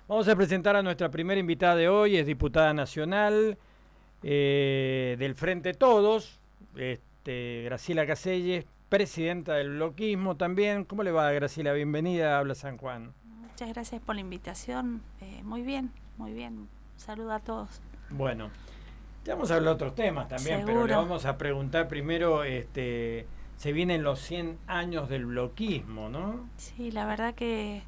Vamos a presentar a nuestra primera invitada de hoy, es diputada nacional del Frente Todos, Graciela Caselles, presidenta del bloquismo también. ¿Cómo le va, Graciela? Bienvenida a Habla San Juan. Muchas gracias por la invitación. Muy bien, muy bien. Saludo a todos. Bueno, ya vamos a hablar de otros temas también, Seguro. pero le vamos a preguntar primero, se vienen los 100 años del bloquismo, ¿no? Sí, la verdad que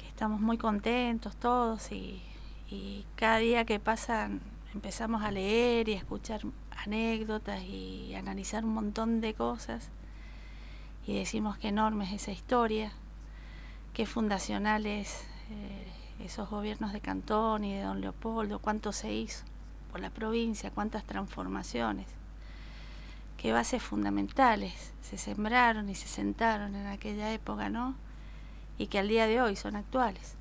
estamos muy contentos todos y cada día que pasan empezamos a leer y a escuchar anécdotas y analizar un montón de cosas y decimos que enorme es esa historia, qué fundacional es esos gobiernos de Cantón y de Don Leopoldo, cuánto se hizo por la provincia, cuántas transformaciones, qué bases fundamentales se sembraron y se sentaron en aquella época, ¿no? Y que al día de hoy son actuales.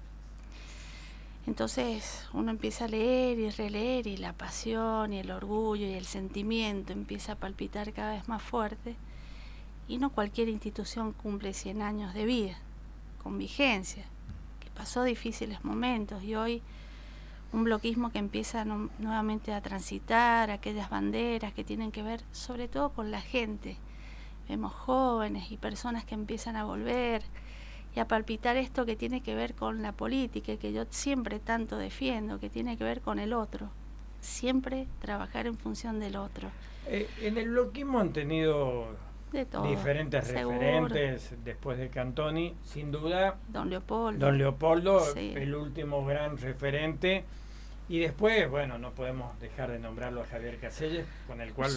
Entonces uno empieza a leer y releer y la pasión y el orgullo y el sentimiento empieza a palpitar cada vez más fuerte, y no cualquier institución cumple 100 años de vida con vigencia, que pasó difíciles momentos, y hoy un bloquismo que empieza nuevamente a transitar aquellas banderas que tienen que ver sobre todo con la gente. Vemos jóvenes y personas que empiezan a volver y a palpitar esto que tiene que ver con la política, que yo siempre tanto defiendo, que tiene que ver con el otro, siempre trabajar en función del otro. En el bloquismo han tenido de todo, diferentes seguro. Referentes después de Cantoni, sin duda Don Leopoldo. Don Leopoldo, sí. El último gran referente, y después, bueno, no podemos dejar de nombrarlo a Javier Caselles, con el cual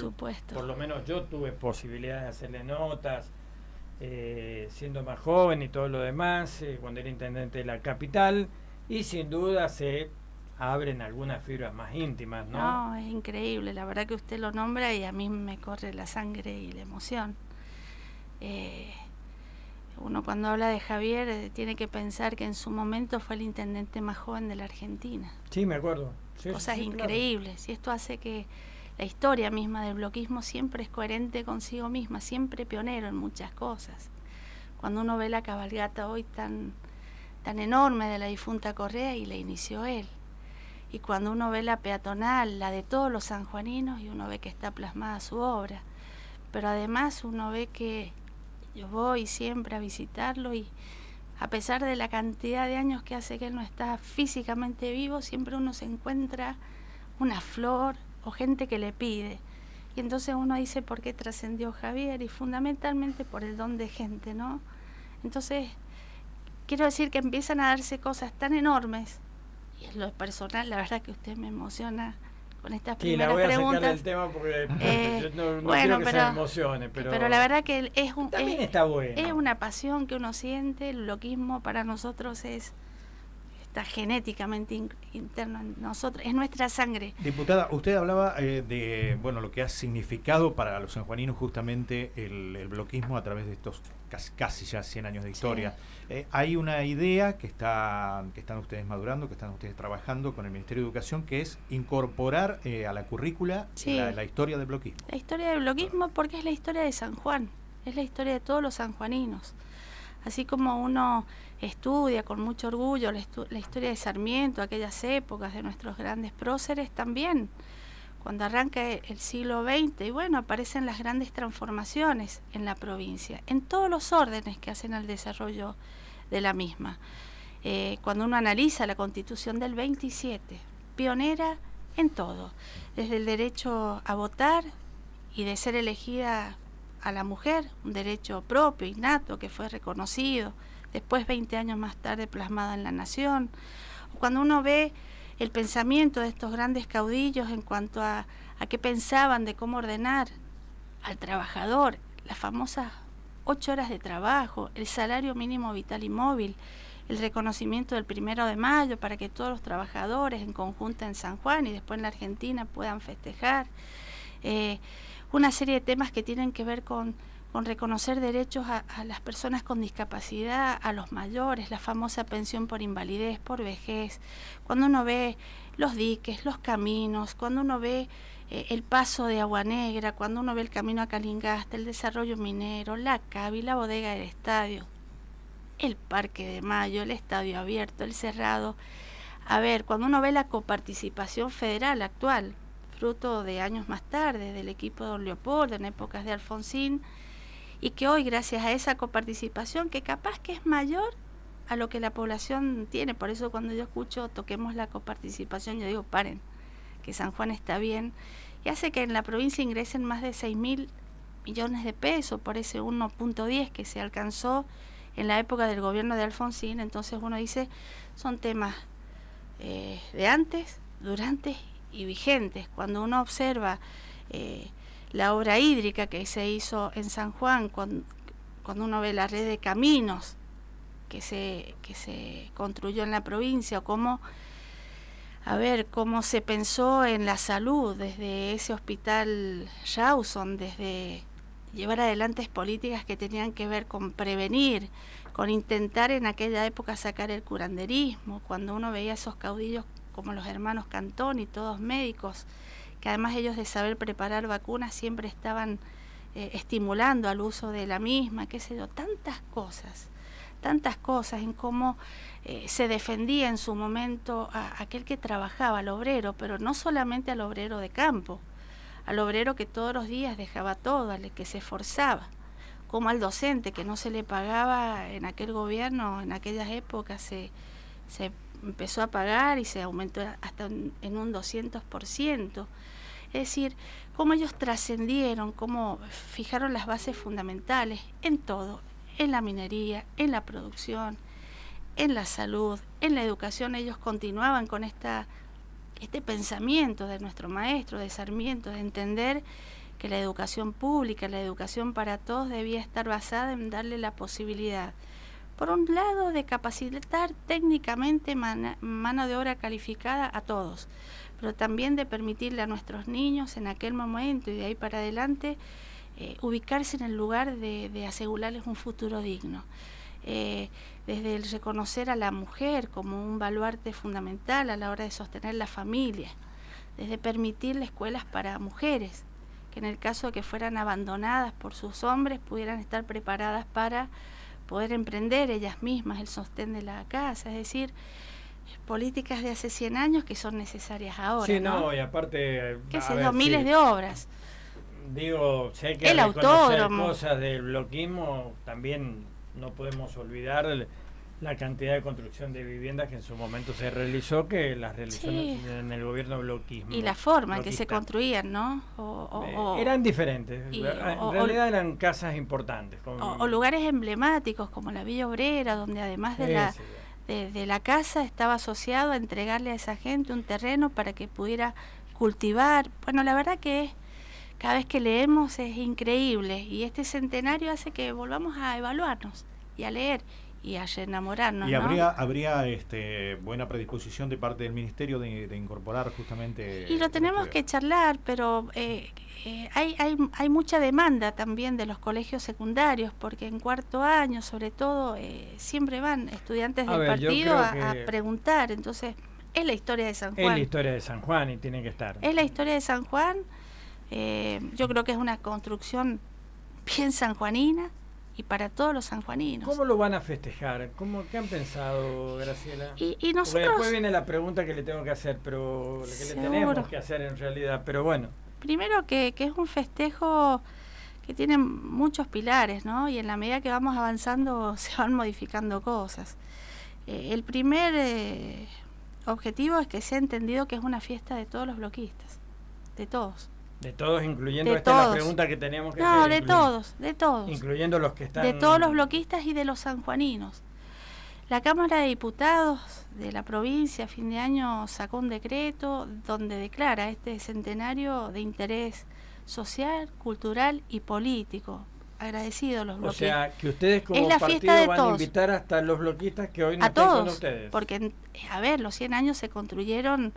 por lo menos yo tuve posibilidades de hacerle notas, siendo más joven y todo lo demás, cuando era intendente de la capital, y sin duda se abren algunas fibras más íntimas, ¿no? No, es increíble, la verdad que usted lo nombra y a mí me corre la sangre y la emoción. Uno cuando habla de Javier tiene que pensar que en su momento fue el intendente más joven de la Argentina. Sí, me acuerdo. Sí, Cosas sí, increíbles, claro. y esto hace que la historia misma del bloquismo siempre es coherente consigo misma, siempre pionero en muchas cosas. Cuando uno ve la cabalgata hoy tan enorme de la difunta Correa, y la inició él, y cuando uno ve la peatonal, la de todos los sanjuaninos, y uno ve que está plasmada su obra, pero además uno ve que yo voy siempre a visitarlo, y a pesar de la cantidad de años que hace que él no está físicamente vivo, siempre uno se encuentra una flor o gente que le pide, y entonces uno dice ¿por qué trascendió Javier? Y fundamentalmente por el don de gente, ¿no? Entonces quiero decir que empiezan a darse cosas tan enormes, y en lo personal la verdad que usted me emociona con estas primeras preguntas. Sí, la voy a sacar del tema porque yo no bueno, quiero que se emocione, pero la verdad que también está bueno. Es una pasión que uno siente. El bloquismo para nosotros está genéticamente interno en nosotros, es nuestra sangre. Diputada, usted hablaba de lo que ha significado para los sanjuaninos justamente el bloquismo a través de estos casi ya 100 años de historia. Sí. Hay una idea que están ustedes madurando, que están ustedes trabajando con el Ministerio de Educación, que es incorporar a la currícula la historia del bloquismo. La historia del bloquismo, porque es la historia de San Juan, es la historia de todos los sanjuaninos. Así como uno estudia con mucho orgullo la historia de Sarmiento, aquellas épocas de nuestros grandes próceres, también cuando arranca el siglo XX, y bueno, aparecen las grandes transformaciones en la provincia, en todos los órdenes que hacen al desarrollo de la misma. Cuando uno analiza la Constitución del 27, pionera en todo, desde el derecho a votar y de ser elegida a la mujer, un derecho propio, innato, que fue reconocido, después 20 años más tarde plasmada en la Nación. Cuando uno ve el pensamiento de estos grandes caudillos en cuanto a qué pensaban de cómo ordenar al trabajador, las famosas 8 horas de trabajo, el salario mínimo vital y móvil, el reconocimiento del 1 de mayo para que todos los trabajadores en conjunto en San Juan y después en la Argentina puedan festejar. Una serie de temas que tienen que ver con reconocer derechos a las personas con discapacidad, a los mayores, la famosa pensión por invalidez, por vejez. Cuando uno ve los diques, los caminos, cuando uno ve el paso de Agua Negra, cuando uno ve el camino a Calingasta, el desarrollo minero, la CABI, la bodega del estadio, el Parque de Mayo, el Estadio Abierto, el Cerrado. A ver, cuando uno ve la coparticipación federal actual, fruto de años más tarde, del equipo de don Leopoldo, en épocas de Alfonsín, y que hoy, gracias a esa coparticipación, que capaz que es mayor a lo que la población tiene, por eso cuando yo escucho toquemos la coparticipación, yo digo, paren, que San Juan está bien, y hace que en la provincia ingresen más de 6.000 millones de pesos por ese 1.10 que se alcanzó en la época del gobierno de Alfonsín. Entonces uno dice, son temas de antes, durante y vigentes. Cuando uno observa la obra hídrica que se hizo en San Juan, cuando uno ve la red de caminos que se construyó en la provincia, o cómo se pensó en la salud desde ese hospital Rawson, desde llevar adelante políticas que tenían que ver con prevenir, con intentar en aquella época sacar el curanderismo, cuando uno veía esos caudillos como los hermanos Cantón y todos médicos, que además ellos de saber preparar vacunas siempre estaban estimulando al uso de la misma, qué sé yo, tantas cosas en cómo se defendía en su momento a aquel que trabajaba, al obrero, pero no solamente al obrero de campo, al obrero que todos los días dejaba todo, al que se esforzaba, como al docente que no se le pagaba en aquel gobierno, en aquellas épocas se empezó a pagar y se aumentó hasta en un 200%. Es decir, cómo ellos trascendieron, cómo fijaron las bases fundamentales en todo, en la minería, en la producción, en la salud, en la educación. Ellos continuaban con este pensamiento de nuestro maestro, de Sarmiento, de entender que la educación pública, la educación para todos debía estar basada en darle la posibilidad, por un lado, de capacitar técnicamente mano de obra calificada a todos, pero también de permitirle a nuestros niños en aquel momento y de ahí para adelante ubicarse en el lugar de asegurarles un futuro digno. Desde el reconocer a la mujer como un baluarte fundamental a la hora de sostener la familia, desde permitirle escuelas para mujeres, que en el caso de que fueran abandonadas por sus hombres pudieran estar preparadas para poder emprender ellas mismas el sostén de la casa, es decir, políticas de hace 100 años que son necesarias ahora. Sí, no, y aparte... Que se dio miles de obras. Digo, si hay que reconocer cosas del bloquismo, también no podemos olvidar la cantidad de construcción de viviendas que en su momento se realizó, que las realizó en el gobierno bloquismo. Y la forma en que se construían, ¿no? Eran diferentes, en realidad eran casas importantes. O lugares emblemáticos como la Villa Obrera, donde además de la casa estaba asociado a entregarle a esa gente un terreno para que pudiera cultivar. Bueno, la verdad que cada vez que leemos es increíble, y este centenario hace que volvamos a evaluarnos y a leer y a enamorarnos. Y habría buena predisposición de parte del Ministerio de incorporar justamente... Y lo tenemos que charlar, pero hay mucha demanda también de los colegios secundarios, porque en cuarto año, sobre todo, siempre van estudiantes del partido a preguntar. Entonces, es la historia de San Juan. Es la historia de San Juan y tiene que estar. Es la historia de San Juan. Yo creo que es una construcción bien sanjuanina y para todos los sanjuaninos. ¿Cómo lo van a festejar? ¿Qué han pensado, Graciela? Y nosotros... Porque después viene la pregunta que le tengo que hacer, pero que le tenemos que hacer en realidad, pero bueno. Primero que es un festejo que tiene muchos pilares, ¿no? Y en la medida que vamos avanzando se van modificando cosas. El primer objetivo es que se ha entendido que es una fiesta de todos los bloquistas, de todos. De todos, incluyendo la pregunta que teníamos que hacer. No, de todos. Incluyendo los que están... De todos los bloquistas y de los sanjuaninos. La Cámara de Diputados de la provincia a fin de año sacó un decreto donde declara este centenario de interés social, cultural y político. Agradecidos los bloquistas. O sea, que ustedes como partido van a invitar hasta los bloquistas que hoy no están con ustedes. Porque, los 100 años se construyeron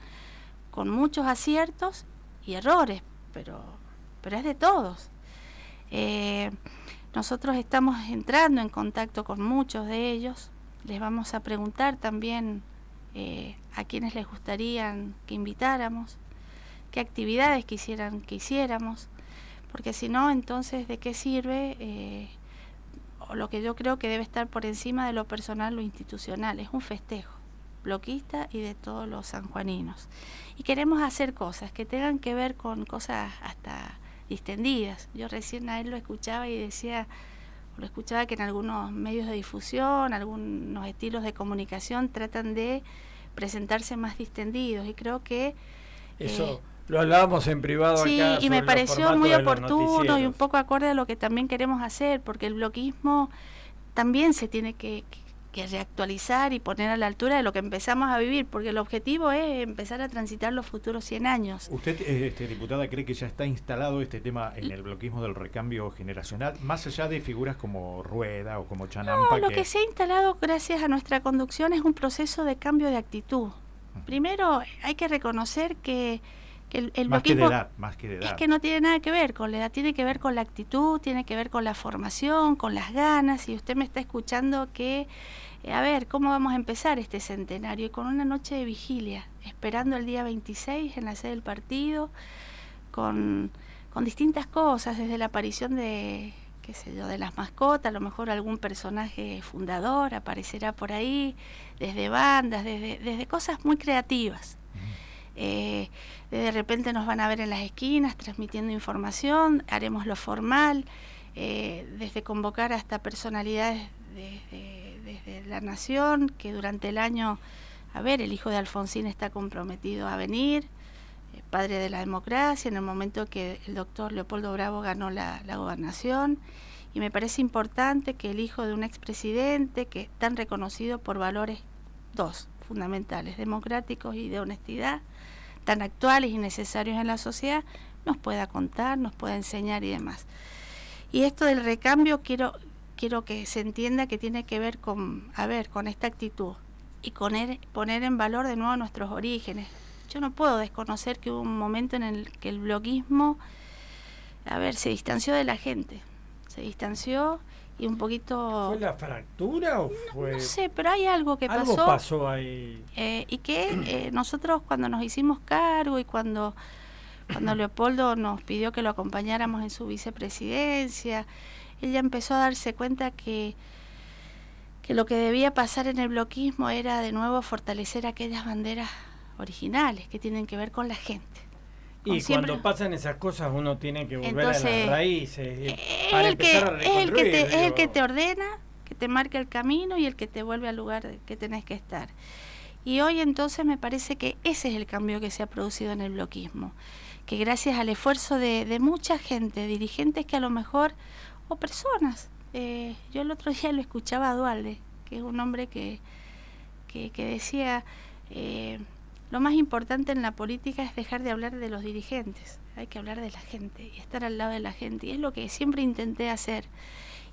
con muchos aciertos y errores, pero es de todos. Nosotros estamos entrando en contacto con muchos de ellos. Les vamos a preguntar también a quienes les gustaría que invitáramos, qué actividades quisieran que hiciéramos, porque si no, entonces, ¿de qué sirve lo que yo creo que debe estar por encima de lo personal, lo institucional. Es un festejo bloquista y de todos los sanjuaninos. Y queremos hacer cosas que tengan que ver con cosas hasta distendidas. Yo recién a él lo escuchaba y decía, lo escuchaba que en algunos medios de difusión, algunos estilos de comunicación tratan de presentarse más distendidos, y creo que eso lo hablábamos en privado sí, acá. Y me pareció muy oportuno y un poco acorde a lo que también queremos hacer, porque el bloquismo también se tiene que reactualizar y poner a la altura de lo que empezamos a vivir, porque el objetivo es empezar a transitar los futuros 100 años. ¿Usted, diputada, cree que ya está instalado este tema en el bloquismo del recambio generacional, más allá de figuras como Rueda o como Chanampa? No, lo que se ha instalado gracias a nuestra conducción es un proceso de cambio de actitud. Primero hay que reconocer que el bloquismo más que de edad. Es que no tiene nada que ver con la edad, tiene que ver con la actitud, tiene que ver con la formación, con las ganas. Y usted me está escuchando que, a ver, ¿cómo vamos a empezar este centenario? Y con una noche de vigilia, esperando el día 26 en la sede del partido, con distintas cosas, desde la aparición de, qué sé yo, de las mascotas, a lo mejor algún personaje fundador aparecerá por ahí, desde bandas, desde cosas muy creativas. De repente nos van a ver en las esquinas transmitiendo información, haremos lo formal, desde convocar hasta personalidades desde la nación, que durante el año, a ver, el hijo de Alfonsín está comprometido a venir, padre de la democracia, en el momento que el doctor Leopoldo Bravo ganó la gobernación, y me parece importante que el hijo de un expresidente, que es tan reconocido por valores dos fundamentales, democráticos y de honestidad, tan actuales y necesarios en la sociedad, nos pueda contar, nos pueda enseñar y demás. Y esto del recambio quiero que se entienda que tiene que ver con esta actitud y con poner en valor de nuevo nuestros orígenes. Yo no puedo desconocer que hubo un momento en el que el bloquismo, se distanció de la gente, se distanció y un poquito... ¿Fue la fractura o fue...? No sé, pero hay algo que pasó. Algo pasó ahí. Y que nosotros cuando nos hicimos cargo y cuando Leopoldo nos pidió que lo acompañáramos en su vicepresidencia, ella empezó a darse cuenta que lo que debía pasar en el bloquismo era de nuevo fortalecer aquellas banderas originales que tienen que ver con la gente. Y cuando pasan esas cosas uno tiene que volver a las raíces para empezar a reconstruir. Es el que te ordena, que te marca el camino y el que te vuelve al lugar que tenés que estar. Y hoy entonces me parece que ese es el cambio que se ha producido en el bloquismo, que gracias al esfuerzo de mucha gente, dirigentes que a lo mejor, o personas, yo el otro día lo escuchaba a Dualde, que es un hombre que decía... lo más importante en la política es dejar de hablar de los dirigentes, hay que hablar de la gente y estar al lado de la gente, y es lo que siempre intenté hacer,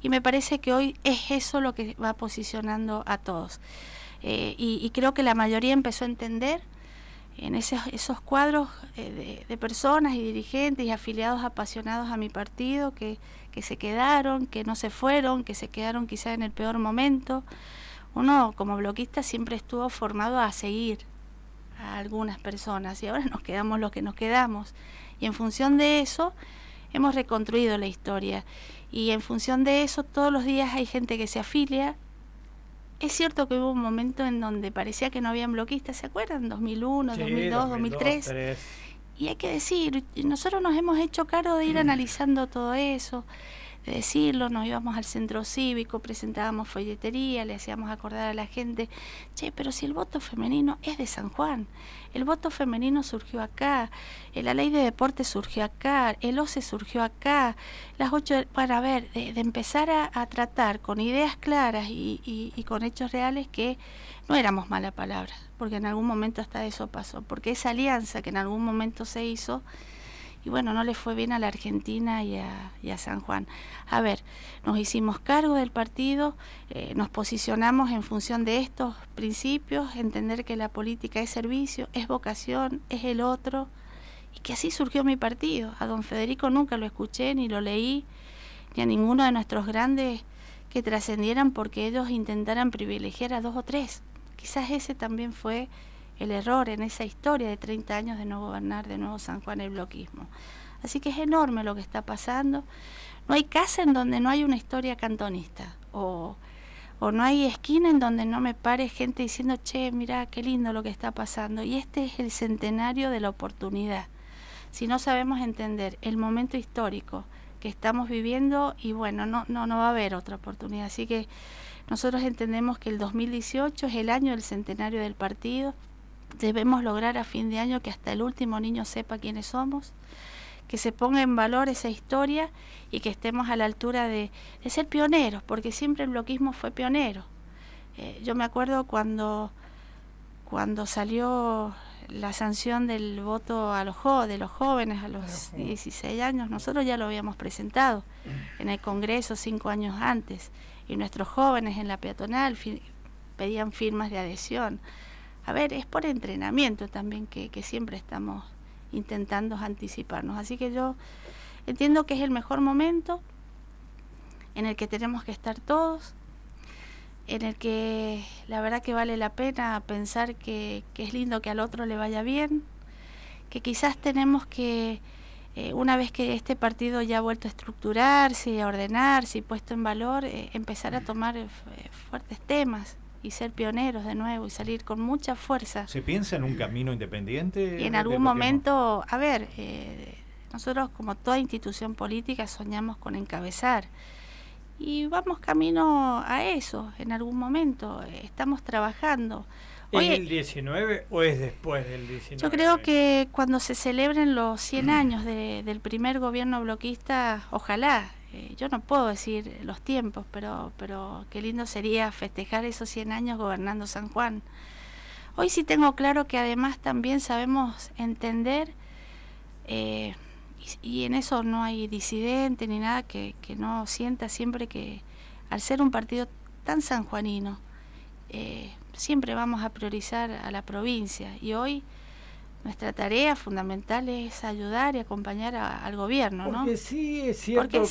y me parece que hoy es eso lo que va posicionando a todos, y creo que la mayoría empezó a entender en esos cuadros de personas y dirigentes y afiliados apasionados a mi partido que se quedaron, que no se fueron, que se quedaron quizá en el peor momento. Uno como bloquista siempre estuvo formado a seguir a algunas personas y ahora nos quedamos los que nos quedamos, y en función de eso hemos reconstruido la historia, y en función de eso todos los días hay gente que se afilia. Es cierto que hubo un momento en donde parecía que no habían bloquistas, ¿se acuerdan? 2001, sí, 2002, 2003. Y hay que decir, nosotros nos hemos hecho cargo de ir analizando todo eso, de decirlo, nos íbamos al centro cívico, presentábamos folletería, le hacíamos acordar a la gente, pero si el voto femenino es de San Juan, el voto femenino surgió acá, la ley de deporte surgió acá, el OCE surgió acá, las 8, para ver, de empezar a tratar con ideas claras y con hechos reales que no éramos mala palabra, porque en algún momento hasta eso pasó, porque esa alianza que en algún momento se hizo, y bueno, no le fue bien a la Argentina y a San Juan. A ver, nos hicimos cargo del partido, nos posicionamos en función de estos principios, entender que la política es servicio, es vocación, es el otro, y que así surgió mi partido. A don Federico nunca lo escuché, ni lo leí, ni a ninguno de nuestros grandes que trascendieran porque ellos intentaran privilegiar a 2 o 3. Quizás ese también fue el error en esa historia de 30 años de no gobernar de nuevo San Juan el bloquismo. Así que es enorme lo que está pasando. No hay casa en donde no hay una historia cantonista. o no hay esquina en donde no me pare gente diciendo, che, mirá, qué lindo lo que está pasando. Y este es el centenario de la oportunidad. Si no sabemos entender el momento histórico que estamos viviendo, y bueno, no va a haber otra oportunidad. Así que nosotros entendemos que el 2018 es el año del centenario del partido. Debemos lograr a fin de año que hasta el último niño sepa quiénes somos, que se ponga en valor esa historia y que estemos a la altura de ser pioneros, porque siempre el bloquismo fue pionero. Yo me acuerdo cuando salió la sanción del voto a de los jóvenes a los 16 años, nosotros ya lo habíamos presentado en el Congreso 5 años antes, y nuestros jóvenes en la peatonal pedían firmas de adhesión. A ver, es por entrenamiento también que siempre estamos intentando anticiparnos. Así que yo entiendo que es el mejor momento en el que tenemos que estar todos, en el que la verdad que vale la pena pensar que es lindo que al otro le vaya bien, que quizás tenemos que, una vez que este partido ya ha vuelto a estructurarse, a ordenarse y puesto en valor, empezar a tomar fuertes temas y ser pioneros de nuevo y salir con mucha fuerza. ¿Se piensa en un camino independiente? Y en algún momento, a ver, nosotros como toda institución política soñamos con encabezar y vamos camino a eso en algún momento, estamos trabajando. ¿Es el 19 o es después del 19? Yo creo que cuando se celebren los 100 años del primer gobierno bloquista, ojalá. Yo no puedo decir los tiempos, pero qué lindo sería festejar esos 100 años gobernando San Juan. Hoy sí tengo claro que además también sabemos entender, y en eso no hay disidente ni nada que no sienta siempre que al ser un partido tan sanjuanino, siempre vamos a priorizar a la provincia, y hoy nuestra tarea fundamental es ayudar y acompañar al gobierno, ¿no? Porque sí es cierto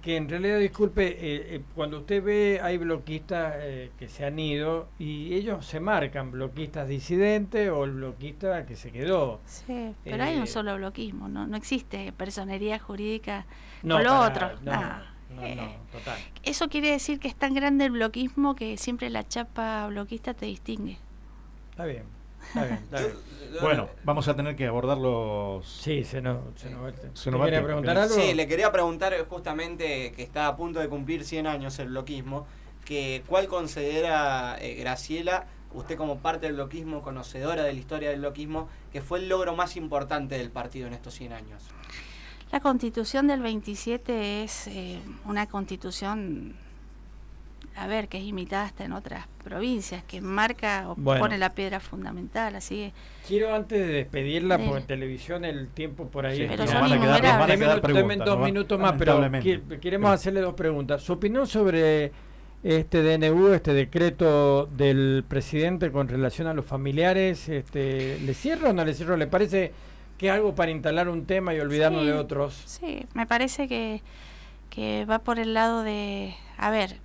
que en realidad, disculpe, cuando usted ve, hay bloquistas que se han ido y ellos se marcan bloquistas disidentes o el bloquista que se quedó. Sí, pero hay un solo bloquismo, no existe personería jurídica o lo otro. No, total. Eso quiere decir que es tan grande el bloquismo que siempre la chapa bloquista te distingue. Está bien. Bueno, vamos a tener que abordarlos. Sí, se nos ¿Quería preguntar algo? Sí, le quería preguntar justamente que está a punto de cumplir 100 años el bloquismo, que ¿cuál considera Graciela, usted como parte del bloquismo, conocedora de la historia del bloquismo, que fue el logro más importante del partido en estos 100 años? La Constitución del 27 es una constitución, a ver, que es imitada hasta en otras provincias, que marca o pone la piedra fundamental, así que... Quiero antes de despedirla, porque en televisión el tiempo por ahí... Sí, pero son innumerables. Deme 2 minutos más, pero queremos hacerle 2 preguntas. Su opinión sobre este DNU, este decreto del presidente con relación a los familiares, ¿le cierra o no le cierra? ¿Le parece que es algo para instalar un tema y olvidarnos de otros? Sí, me parece que va por el lado de... A ver,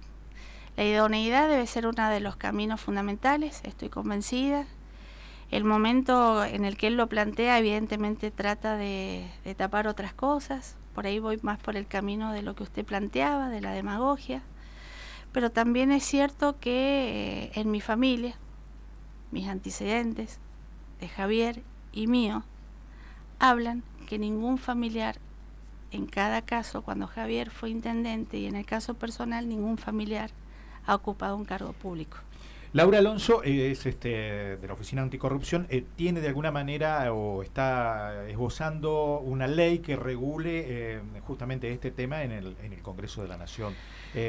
la idoneidad debe ser uno de los caminos fundamentales, estoy convencida. El momento en el que él lo plantea, evidentemente trata de tapar otras cosas. Por ahí voy más por el camino de lo que usted planteaba, de la demagogia. Pero también es cierto que en mi familia, mis antecedentes, de Javier y mío, hablan que ningún familiar, en cada caso, cuando Javier fue intendente y en el caso personal, ningún familiar ha ocupado un cargo público. Laura Alonso es de la Oficina Anticorrupción, tiene de alguna manera o está esbozando una ley que regule justamente este tema en el Congreso de la Nación.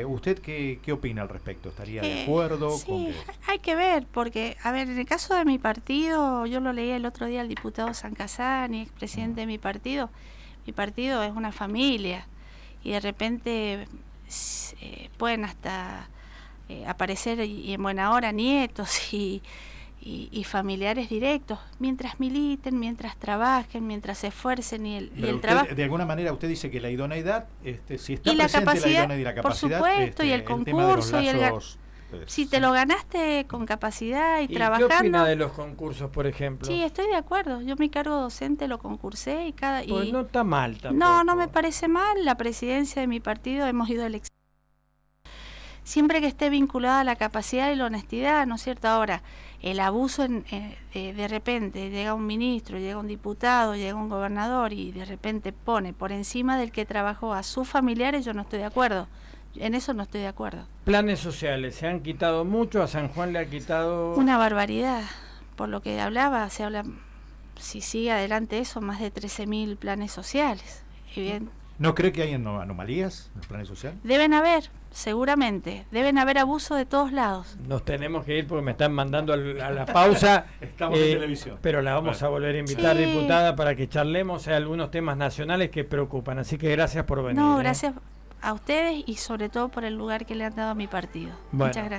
¿Usted qué opina al respecto? ¿Estaría de acuerdo? Sí, hay que ver, porque, a ver, en el caso de mi partido, yo lo leí el otro día al diputado San Casani, expresidente de mi partido es una familia, y de repente pueden hasta... aparecer y en buena hora nietos y familiares directos, mientras militen, mientras trabajen, mientras se esfuercen y el trabajo. De alguna manera usted dice que la idoneidad, si está y la presente capacidad, la idoneidad y la capacidad, por supuesto, y el concurso y si te lo ganaste con capacidad y trabajando. ¿Qué opina de los concursos, por ejemplo? Sí, estoy de acuerdo. Yo mi cargo docente lo concursé y pues no está mal tampoco. No me parece mal. La presidencia de mi partido hemos ido a elecciones. siempre que esté vinculada a la capacidad y la honestidad, ¿no es cierto? Ahora, el abuso de repente llega un ministro, llega un diputado, llega un gobernador y de repente pone por encima del que trabajó a sus familiares, yo no estoy de acuerdo. En eso no estoy de acuerdo. Planes sociales, se han quitado mucho, a San Juan le ha quitado... Una barbaridad, por lo que hablaba, se habla, si sigue adelante eso, más de 13.000 planes sociales. Y bien, ¿no cree que hay anomalías en los planes sociales? Deben haber, seguramente, deben haber abuso de todos lados. Nos tenemos que ir porque me están mandando a la pausa. Estamos en televisión. Pero la vamos a volver a invitar, sí, diputada, para que charlemos de algunos temas nacionales que preocupan. Así que gracias por venir. No, gracias a ustedes y sobre todo por el lugar que le han dado a mi partido. Bueno. Muchas gracias.